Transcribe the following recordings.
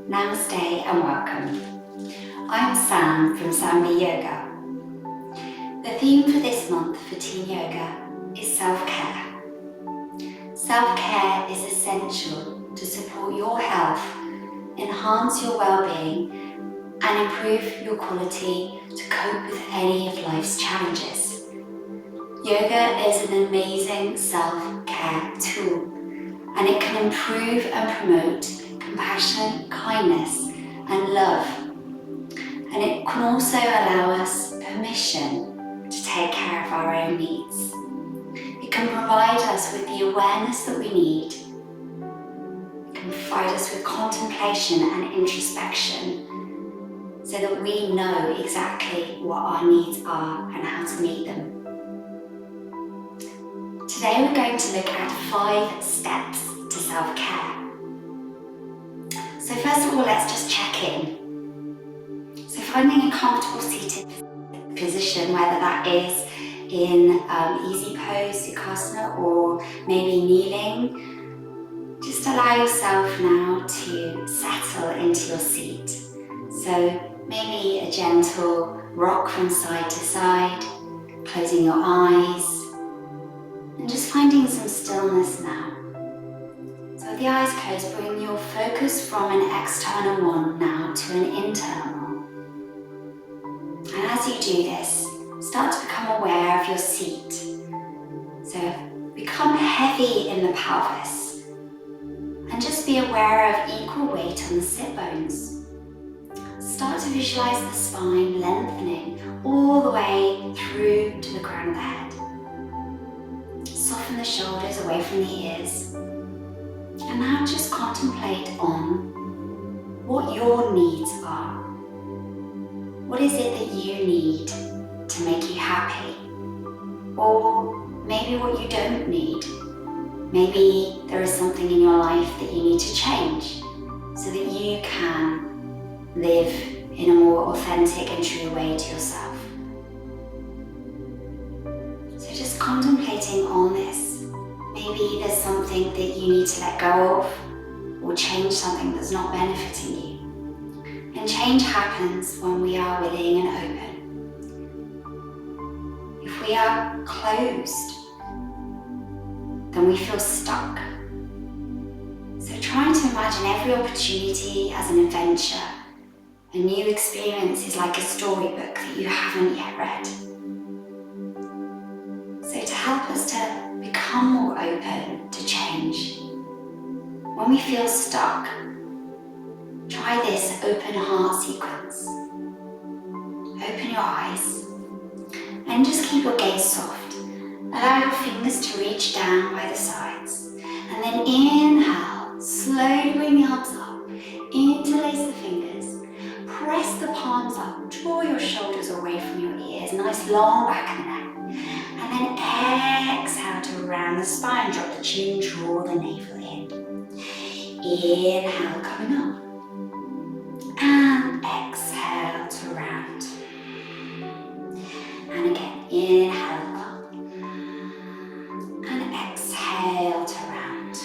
Namaste and welcome. I'm Sam from Sambi Yoga. The theme for this month for Teen Yoga is self-care. Self-care is essential to support your health, enhance your well-being and improve your quality to cope with any of life's challenges. Yoga is an amazing self-care tool and it can improve and promote compassion, kindness and love. And it can also allow us permission to take care of our own needs. It can provide us with the awareness that we need. It can provide us with contemplation and introspection so that we know exactly what our needs are and how to meet them. Today we're going to look at 5 steps to self-care. So first of all, let's just check in. So finding a comfortable seated position, whether that is in easy pose, Sukhasana, or maybe kneeling, just allow yourself now to settle into your seat. So maybe a gentle rock from side to side, closing your eyes, and just finding some stillness now. So with the eyes closed, bring your focus from an external one now to an internal one. And as you do this, start to become aware of your seat. So become heavy in the pelvis and just be aware of equal weight on the sit bones. Start to visualize the spine lengthening all the way through to the crown of the head. Soften the shoulders away from the ears. And now just contemplate on what your needs are. What is it that you need to make you happy? Or maybe what you don't need. Maybe there is something in your life that you need to change so that you can live in a more authentic and true way to yourself. So just contemplating on this. Maybe there's something that you need to let go of or change something that's not benefiting you. And change happens when we are willing and open. If we are closed, then we feel stuck. So trying to imagine every opportunity as an adventure. A new experience is like a storybook that you haven't yet read. So to help us to become more open to change, when we feel stuck, try this open heart sequence. Open your eyes and just keep your gaze soft. Allow your fingers to reach down by the sides. And then inhale, slowly bring the arms up, interlace the fingers, press the palms up, draw your shoulders away from your ears, nice long back of the neck. And then exhale to round the spine, drop the chin, draw the navel in. Inhale, coming up. And exhale to round. And again, inhale up. And exhale to round.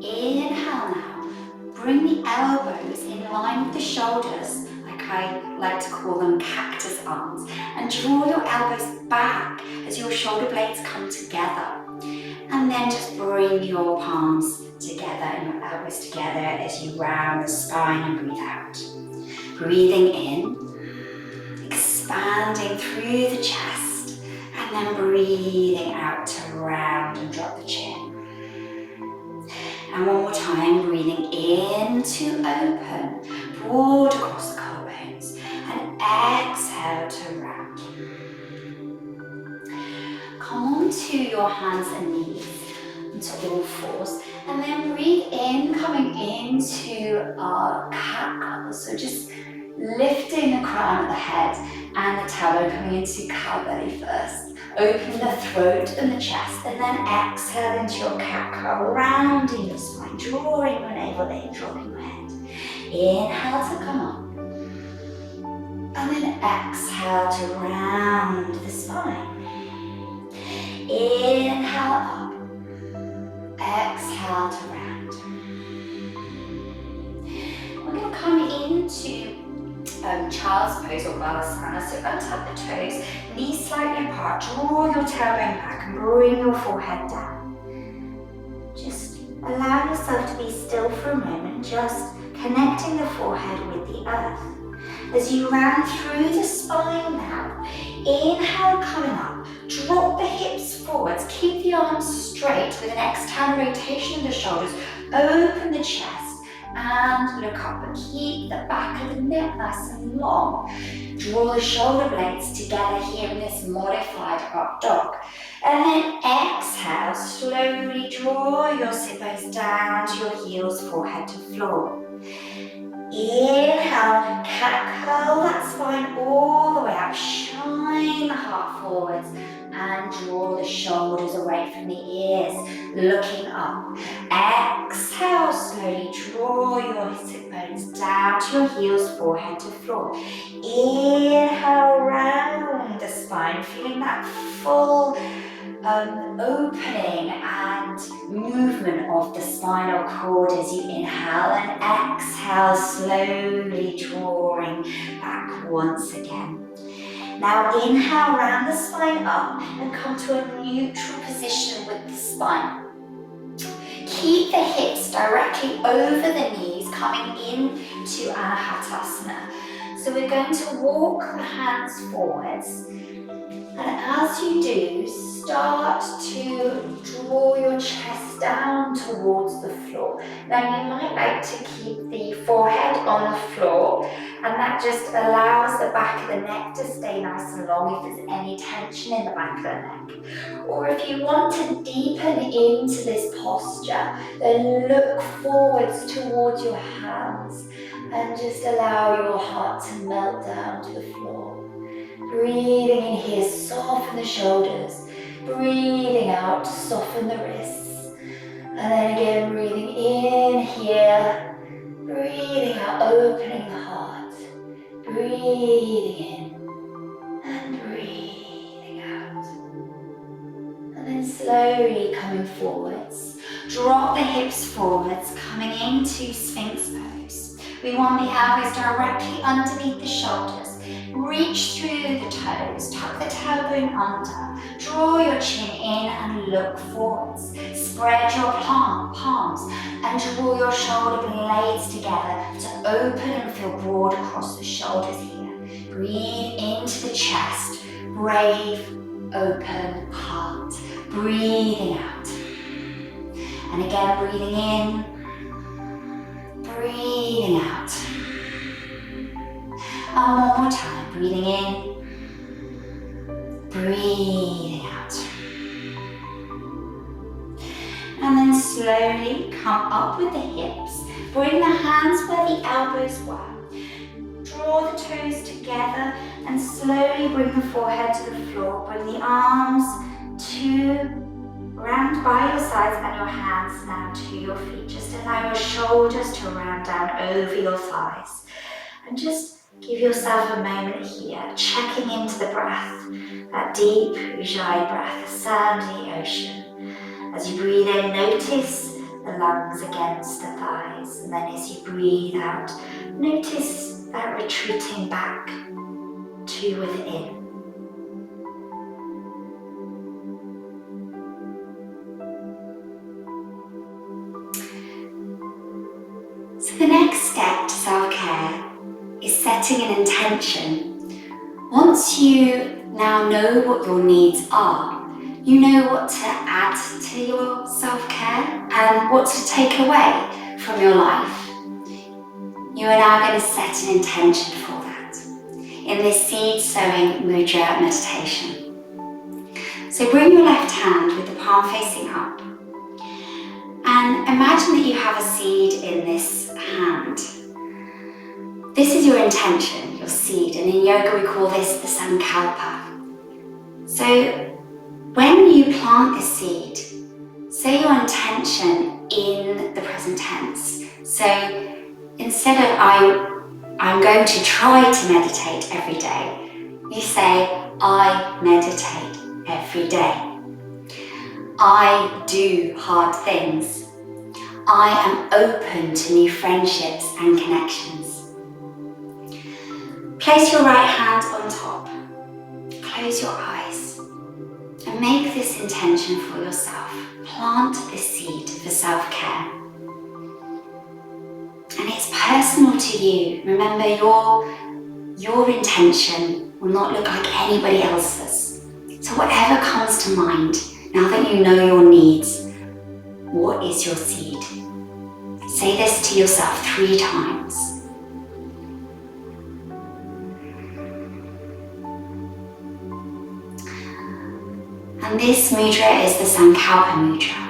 Inhale now. Bring the elbows in line with the shoulders, like I like to call them cactus arms, and draw your elbows back as your shoulder blades come together. And then just bring your palms together and your elbows together as you round the spine and breathe out. Breathing in, expanding through the chest, and then breathing out to round and drop the chin. And one more time, breathing in to open, broad across the collarbones, and exhale to round. Come onto your hands and knees, onto all fours, and then breathe in, coming into our cat cow. So just lifting the crown of the head and the tailbone, coming into cow belly first. Open the throat and the chest, and then exhale into your cat cow, rounding your spine, drawing your navel in, dropping your head. Inhale to come up, and then exhale to round the spine. Inhale up, exhale to round. child's pose or balasana. So untap the toes, knees slightly apart, draw your tailbone back and bring your forehead down. Just allow yourself to be still for a moment, just connecting the forehead with the earth. As you round through the spine now, inhale coming up, drop the hips forwards, keep the arms straight with an external rotation of the shoulders, open the chest and look up, but keep the back of the neck nice and long. Draw the shoulder blades together here in this modified up dog. And then exhale, slowly draw your sit bones down to your heels, forehead to floor. Inhale, cat curl that spine all the way up, shine the heart forwards and draw the shoulders away from the ears, looking up. Exhale, slowly draw your sit bones down to your heels, forehead to floor. Inhale, round the spine, feeling that full opening and movement of the spinal cord as you inhale, and exhale, slowly drawing back once again. Now inhale, round the spine up and come to a neutral position with the spine. Keep the hips directly over the knees, coming into Anahatasana. So we're going to walk the hands forwards, and as you do, start to draw your chest down towards the floor. Now you might like to keep the forehead on the floor, and that just allows the back of the neck to stay nice and long if there's any tension in the back of the neck. Or if you want to deepen into this posture, then look forwards towards your hands and just allow your heart to melt down to the floor. Breathing in here, soften the shoulders. Breathing out, soften the wrists. And then again, breathing in here. Breathing out, opening the heart. Breathing in and breathing out. And then slowly coming forwards. Drop the hips forwards, coming into Sphinx pose. We want the elbows directly underneath the shoulders. Reach through the toes, tuck the tailbone under, draw your chin in and look forwards. Spread your palms and draw your shoulder blades together to open and feel broad across the shoulders here. Breathe into the chest, brave, open heart. Breathing out. And again, breathing in, breathing out. And one more time. Breathing in, breathing out. And then slowly come up with the hips. Bring the hands where the elbows were. Draw the toes together and slowly bring the forehead to the floor. Bring the arms round by your sides and your hands now to your feet. Just allow your shoulders to round down over your thighs. And just give yourself a moment here, checking into the breath, that deep Ujjayi breath, the sound of the ocean. As you breathe in, notice the lungs against the thighs, and then as you breathe out, notice that retreating back to within. So the next step to self-care is setting an intention. Once you now know what your needs are, you know what to add to your self-care and what to take away from your life. You are now going to set an intention for that in this seed sowing mudra meditation. So bring your left hand with the palm facing up and imagine that you have a seed in this hand. This is your intention, your seed, and in yoga we call this the sankalpa. So when you plant this seed, say your intention in the present tense. So instead of I'm going to try to meditate every day, you say I meditate every day. I do hard things. I am open to new friendships and connections. Place your right hand on top. Close your eyes and make this intention for yourself. Plant this seed for self-care. And it's personal to you. Remember, your intention will not look like anybody else's. So whatever comes to mind, now that you know your needs, what is your seed? Say this to yourself 3 times. And this mudra is the Sankalpa mudra.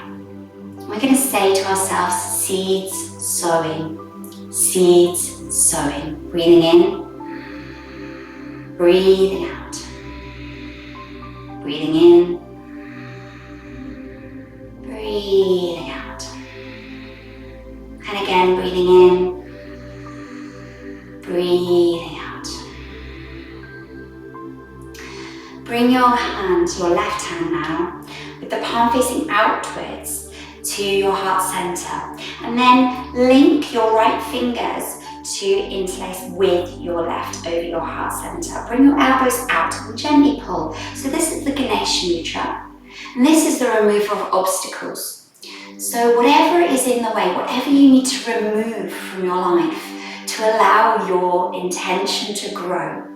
We're going to say to ourselves, seeds sowing, seeds sowing. Breathing in, breathing out. Breathing in, breathing out. And again, breathing in, breathing out. Bring your hand, your left hand now, with the palm facing outwards to your heart center. And then link your right fingers to interlace with your left over your heart center. Bring your elbows out and gently pull. So this is the Ganesh mudra. And this is the removal of obstacles. So whatever is in the way, whatever you need to remove from your life to allow your intention to grow,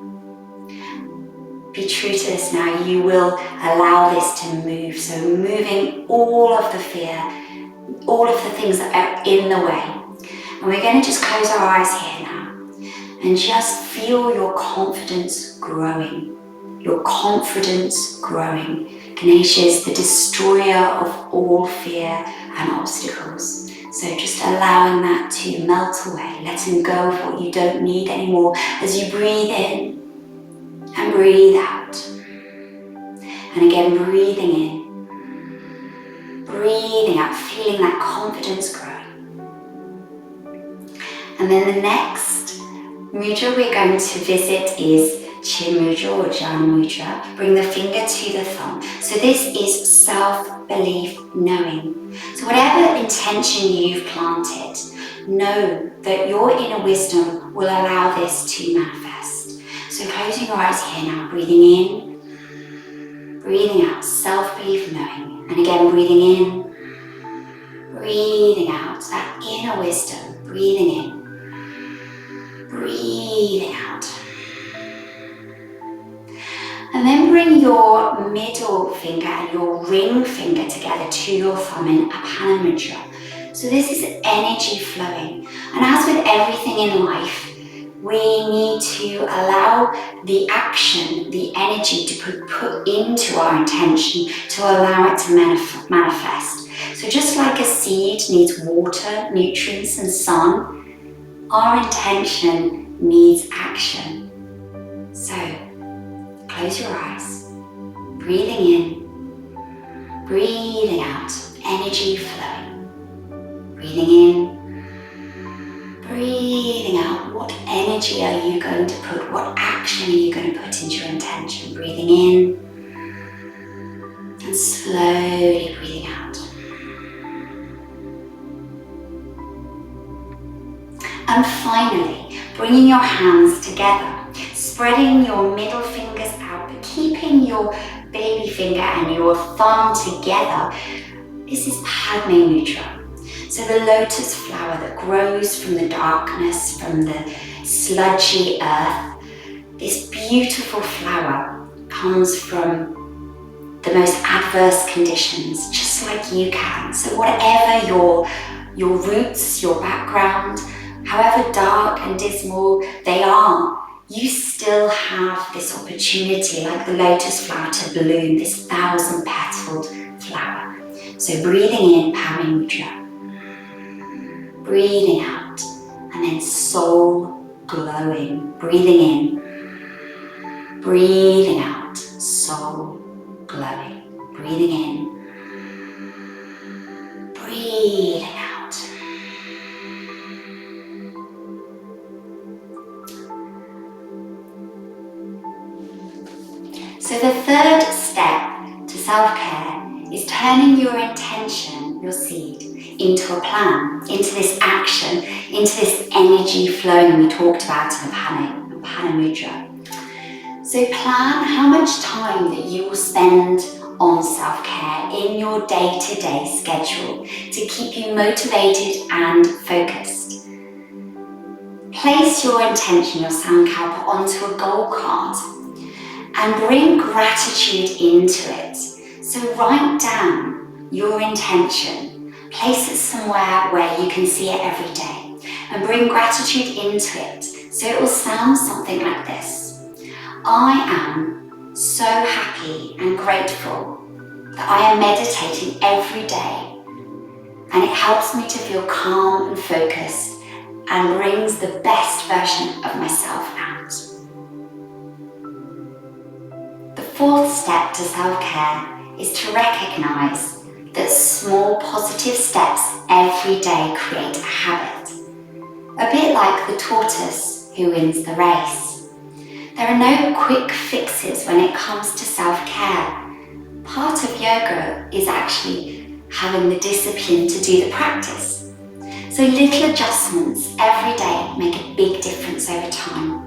be true to this now. You will allow this to move. So moving all of the fear, all of the things that are in the way. And we're going to just close our eyes here now and just feel your confidence growing. Your confidence growing. Ganesha is the destroyer of all fear and obstacles. So just allowing that to melt away, letting go of what you don't need anymore as you breathe in and breathe out. And again, breathing in, breathing out, feeling that confidence growing. And then the next mudra we're going to visit is Chin mudra or Jhana mudra. Bring the finger to the thumb. So this is self-belief knowing. So whatever intention you've planted, know that your inner wisdom will allow this to manifest. So closing your eyes here now, breathing in, breathing out, self-belief knowing. And again, breathing in, breathing out, that inner wisdom, breathing in, breathing out. And then bring your middle finger and your ring finger together to your thumb in Apana mudra. So this is energy flowing. And as with everything in life, we need to allow the action, the energy to put into our intention to allow it to manifest. So just like a seed needs water, nutrients and sun, our intention needs action. So close your eyes, breathing in, breathing out, energy flowing. Breathing in, breathing out. What energy are you going to put? What action are you going to put into your intention? Breathing in and slowly breathing out. And finally, bringing your hands together, spreading your middle fingers out, but keeping your baby finger and your thumb together. This is Padme mudra. So the lotus flower that grows from the darkness, from the sludgy earth, this beautiful flower comes from the most adverse conditions, just like you can. So whatever your roots, your background, however dark and dismal they are, you still have this opportunity, like the lotus flower, to bloom, this 1,000-petaled flower. So breathing in, Padme mudra. Breathing out, and then soul glowing. Breathing in, breathing out, soul glowing. Breathing in, breathing out. So the third step to self-care is turning your intention, your seed, into a plan, into this action, into this energy flowing we talked about in the Apana Pada Mudra. So plan how much time that you will spend on self-care in your day-to-day schedule to keep you motivated and focused. Place your intention, your Sankalpa, onto a goal card and bring gratitude into it. So write down your intention, place it somewhere where you can see it every day, and bring gratitude into it. So it will sound something like this. I am so happy and grateful that I am meditating every day, and it helps me to feel calm and focused and brings the best version of myself out. The fourth step to self-care is to recognise that small positive steps every day create a habit. A bit like the tortoise who wins the race. There are no quick fixes when it comes to self-care. Part of yoga is actually having the discipline to do the practice. So little adjustments every day make a big difference over time.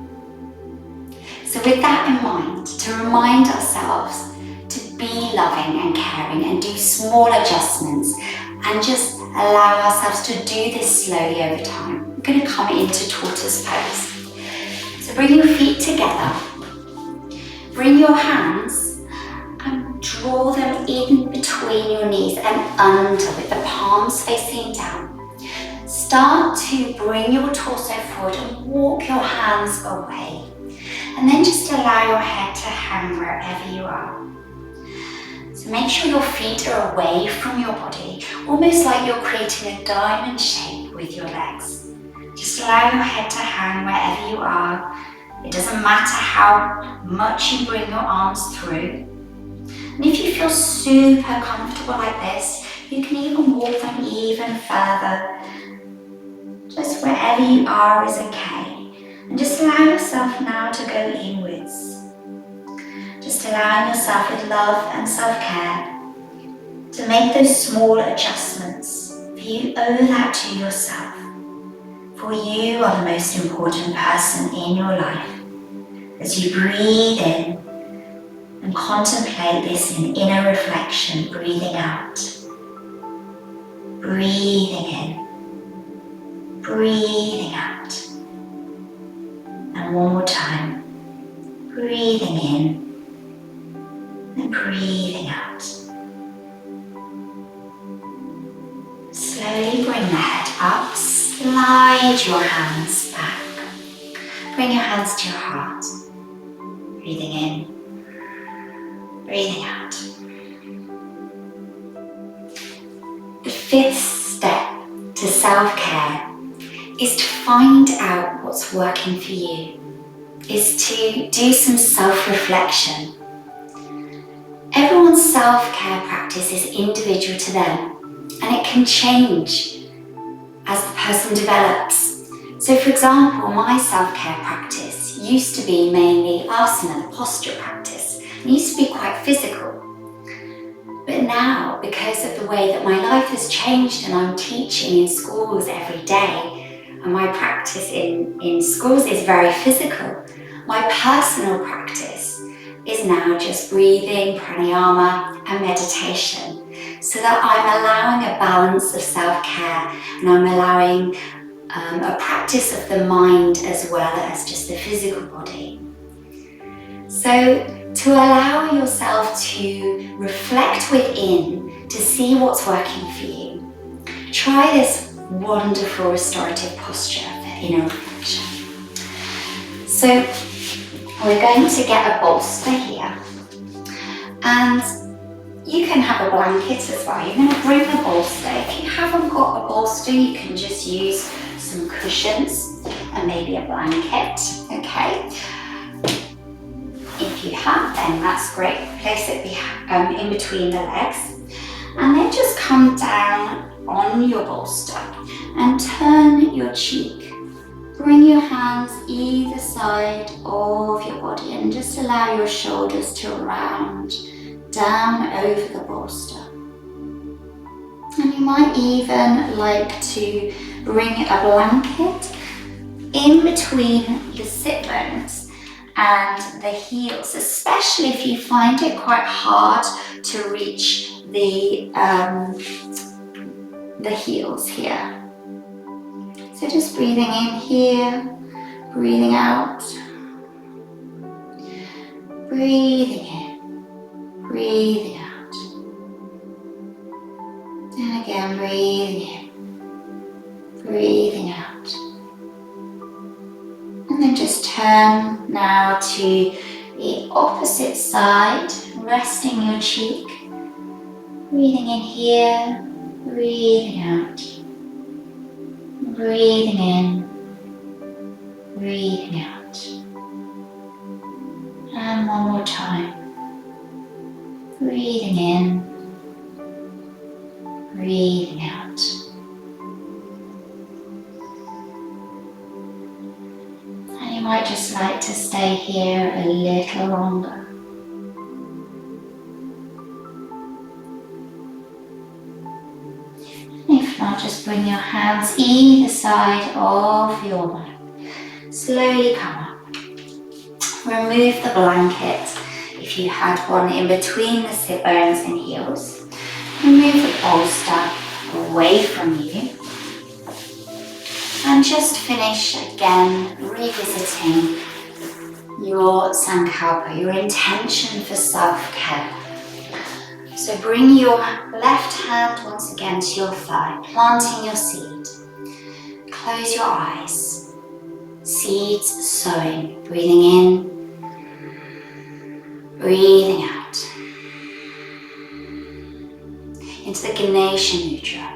So with that in mind, to remind ourselves to be loving and caring and do small adjustments and just allow ourselves to do this slowly over time. We're going to come into tortoise pose. So bring your feet together, bring your hands and draw them in between your knees and under with the palms facing down. Start to bring your torso forward and walk your hands away. And then just allow your head to hang wherever you are. So make sure your feet are away from your body, almost like you're creating a diamond shape with your legs. Just allow your head to hang wherever you are. It doesn't matter how much you bring your arms through. And if you feel super comfortable like this, you can even walk them even further. Just wherever you are is okay. And just allow yourself now to go inwards. Just allowing yourself with love and self-care to make those small adjustments. For you owe that to yourself. For you are the most important person in your life. As you breathe in and contemplate this in inner reflection, breathing out. Breathing in. Breathing out. And one more time, breathing in and breathing out. Slowly bring the head up, slide your hands back. Bring your hands to your heart. Breathing in, breathing out. The fifth step to self-care is to find out what's working for you, is to do some self-reflection. Everyone's self-care practice is individual to them, and it can change as the person develops. So for example, my self-care practice used to be mainly asana, the posture practice. It used to be quite physical. But now, because of the way that my life has changed and I'm teaching in schools every day, and my practice in schools is very physical, my personal practice is now just breathing, pranayama and meditation, so that I'm allowing a balance of self-care and I'm allowing a practice of the mind as well as just the physical body. So to allow yourself to reflect within to see what's working for you, try this wonderful restorative posture for inner reflection. So we're going to get a bolster here, and you can have a blanket as well. You're going to bring the bolster. If you haven't got a bolster, you can just use some cushions and maybe a blanket, okay? If you have, then that's great. Place it in between the legs, and then just come down on your bolster and turn your cheek. Bring your hands either side of your body and just allow your shoulders to round down over the bolster. And you might even like to bring a blanket in between the sit bones and the heels, especially if you find it quite hard to reach the heels here. So just breathing in here, breathing out, breathing in, breathing out, and again breathing in, breathing out. And then just turn now to the opposite side, resting your cheek, breathing in here, breathing out, breathing in, breathing out. And one more time. Breathing in, breathing out. And you might just like to stay here a little longer. If not, just bring your hands either side of your back. Slowly come up. Remove the blanket if you had one in between the sit bones and heels. Remove the bolster away from you. And just finish again revisiting your sankalpa, your intention for self-care. So bring your left hand once again to your thigh, planting your seed. Close your eyes. Seeds sowing, breathing in, breathing out. Into the Ganesha Mudra,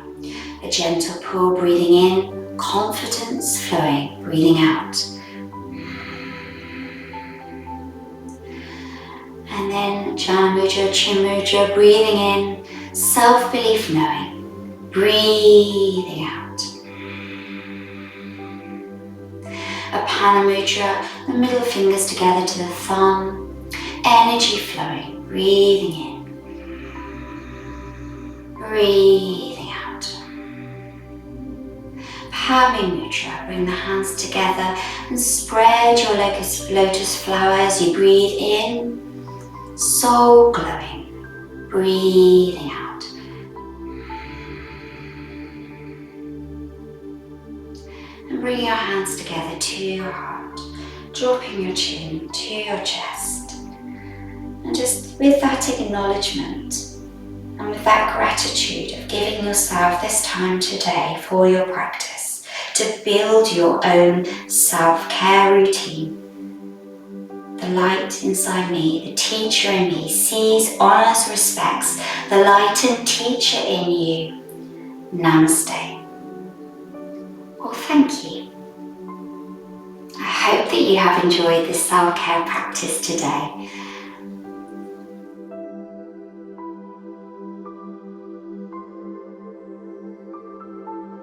a gentle pull, breathing in, confidence flowing, breathing out. And then Jana Mudra, Chin Mudra, breathing in, self-belief knowing, breathing out. Apana Mudra, the middle fingers together to the thumb, energy flowing, breathing in, breathing out. Pami Mudra, bring the hands together and spread your lotus flower as you breathe in, soul glowing, breathing out. And bring your hands together to your heart, dropping your chin to your chest. And just with that acknowledgement and with that gratitude of giving yourself this time today for your practice to build your own self-care routine. The light inside me, the teacher in me, sees, honors, respects the light and teacher in you. Namaste. Well, thank you. I hope that you have enjoyed this self-care practice today.